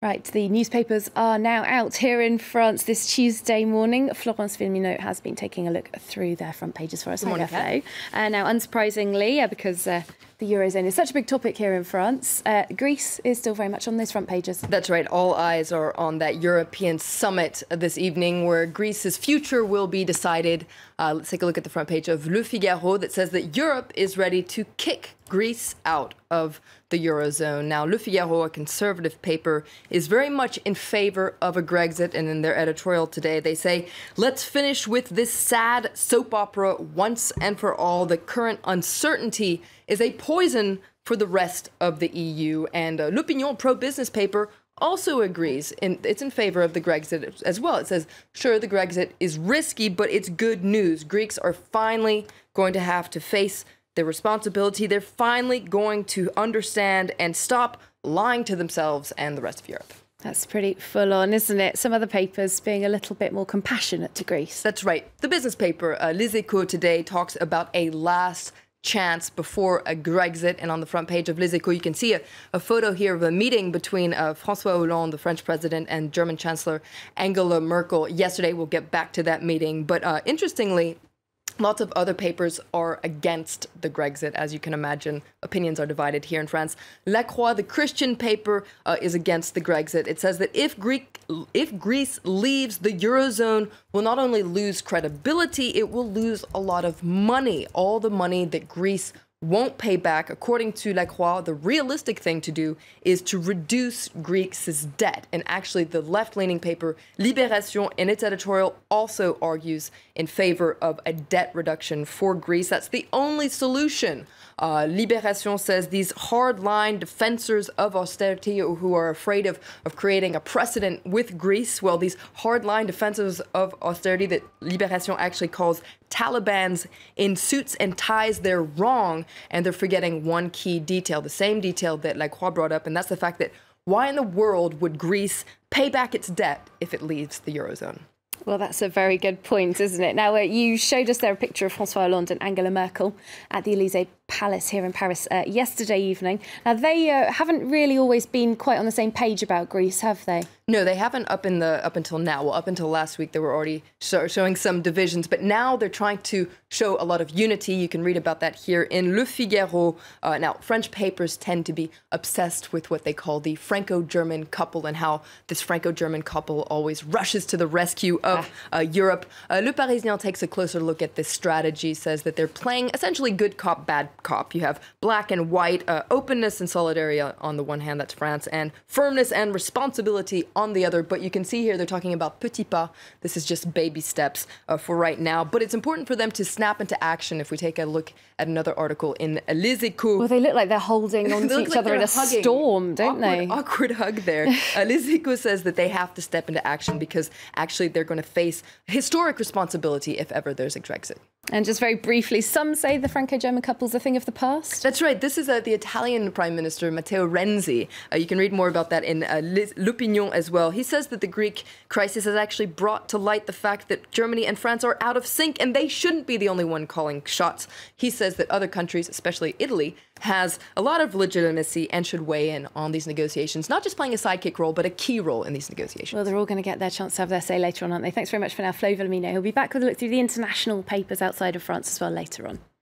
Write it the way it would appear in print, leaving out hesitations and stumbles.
Right, the newspapers are now out here in France this Tuesday morning. Florence Villeminot has been taking a look through their front pages for us. Good morning, Kat. Now, unsurprisingly, because the Eurozone is such a big topic here in France, Greece is still very much on those front pages. That's right. All eyes are on that European summit this evening where Greece's future will be decided. Let's take a look at the front page of Le Figaro that says that Europe is ready to kick Greece out of the Eurozone. Now, Le Figaro, a conservative paper, is very much in favor of a Grexit. And in their editorial today, they say, let's finish with this sad soap opera once and for all. The current uncertainty is a poison for the rest of the EU. And L'Opinion pro-business paper also agrees. It's in favor of the Grexit as well. It says, sure, the Grexit is risky, but it's good news. Greeks are finally going to have to face their responsibility. They're finally going to understand and stop lying to themselves and the rest of Europe. That's pretty full on, isn't it? Some other papers being a little bit more compassionate to Greece. That's right. The business paper, Les Echos today, talks about a last chance before a Grexit. And on the front page of Les Echos, you can see a photo here of a meeting between François Hollande, the French president, and German Chancellor Angela Merkel yesterday. We'll get back to that meeting. But interestingly, lots of other papers are against the Grexit. As you can imagine, opinions are divided here in France. La Croix, the Christian paper, is against the Grexit. It says that if Greece leaves the Eurozone, will not only lose credibility, it will lose a lot of money. All the money that Greece won't pay back. According to La Croix, the realistic thing to do is to reduce Greece's debt. And actually, the left-leaning paper Libération, in its editorial, also argues in favor of a debt reduction for Greece. That's the only solution. Libération says these hard-line defensors of austerity who are afraid of creating a precedent with Greece, well, these hard-line defensors of austerity that Libération actually calls Talibans in suits and ties, they're wrong, and they're forgetting one key detail, the same detail that La Croix brought up, and that's the fact that why in the world would Greece pay back its debt if it leaves the Eurozone? Well, that's a very good point, isn't it? Now, you showed us there a picture of François Hollande and Angela Merkel at the Élysée Palace here in Paris yesterday evening. Now, they haven't really always been quite on the same page about Greece, have they? No, they haven't up until now. Well, up until last week, they were already showing some divisions. But now they're trying to show a lot of unity. You can read about that here in Le Figaro. Now, French papers tend to be obsessed with what they call the Franco-German couple and how this Franco-German couple always rushes to the rescue of Europe. Le Parisien takes a closer look at this strategy, says that they're playing essentially good cop, bad cop. You have black and white, openness and solidarity on the one hand, that's France, and firmness and responsibility on the other. But you can see here they're talking about petit pas. This is just baby steps for right now. But it's important for them to snap into action. If we take a look at another article in Les Echos. Well, they look like they're holding on to each other in a storm, don't they? Awkward hug there. Les Echos says that they have to step into action because actually they're going to face historic responsibility if ever there's a Grexit. And just very briefly, some say the Franco-German couple's a thing of the past. That's right. This is the Italian Prime Minister, Matteo Renzi. You can read more about that in L'Opinion as well. He says that the Greek crisis has actually brought to light the fact that Germany and France are out of sync, and they shouldn't be the only one calling shots. He says that other countries, especially Italy, has a lot of legitimacy and should weigh in on these negotiations, not just playing a sidekick role, but a key role in these negotiations. Well, they're all going to get their chance to have their say later on, aren't they? Thanks very much for now, Flo Villeminot. He'll be back with a look through the international papers outside of France as well later on.